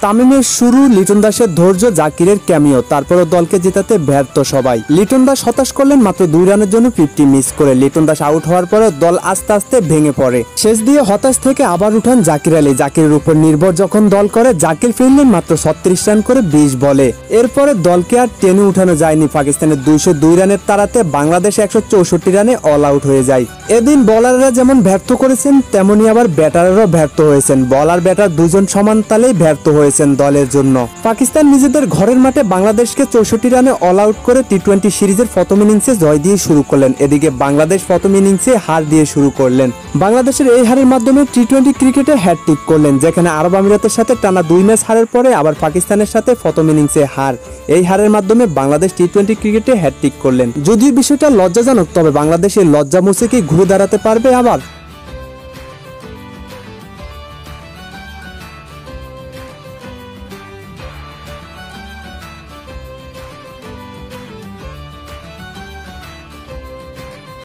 তামিমের শুরু, লিটন দাসের ধৈর্য, জাকিরের ক্যামিও, তারপরও দলকে জেতাতে ব্যর্থ সবাই। লিটন দাস হতাশ করলেন মাত্র 2 রানের জন্য 50 মিস করে। লিটন দাস আউট হওয়ার পরে দল আস্তে আস্তে ভেঙে পড়ে। শেষ দিয়ে হতাশ থেকে আবার উঠান জাকির আলী। জাকিরের উপর নির্ভর যখন দল করে, জাকির ফিরলেন মাত্র 36 রান করে 20 বলে। এরপরে দলকে আর টেনে উঠানো যায়নি। পাকিস্তানের 202 রানের তাড়াতে বাংলাদেশ 164 রানে অল আউট হয়ে যায়। এদিন বোলাররা যেমন ব্যর্থ করেছেন, তেমনি আবার ব্যাটাররাও ব্যর্থ হয়েছেন। বলার ব্যাটার দুজন সমান তালেই ব্যর্থ হয়েছেন দলের জন্য। পাকিস্তান নিজেদের ঘরের মাঠে বাংলাদেশকে 64 রানে অল আউট করে টি-20 সিরিজের প্রথম ইনিংসে জয় দিয়ে শুরু করলেন। এদিকে বাংলাদেশ প্রথম ইনিংসে হার দিয়ে শুরু করলেন। বাংলাদেশের এই হারের মাধ্যমে টি-20 ক্রিকেটে হ্যাটট্রিক করলেন, যেখানে আরব আমিরাতের সাথে টানা 2 ম্যাচ হারের পরে আবার পাকিস্তানের সাথে প্রথম ইনিংসে হার। এই হারের মাধ্যমে বাংলাদেশ টি-20 ক্রিকেটে হ্যাটট্রিক করলেন। যদিও বিষয়টা লজ্জাজনক, তবে বাংলাদেশের লজ্জা মুছে কি ঘুরে দাঁড়াতে পারবে আবার?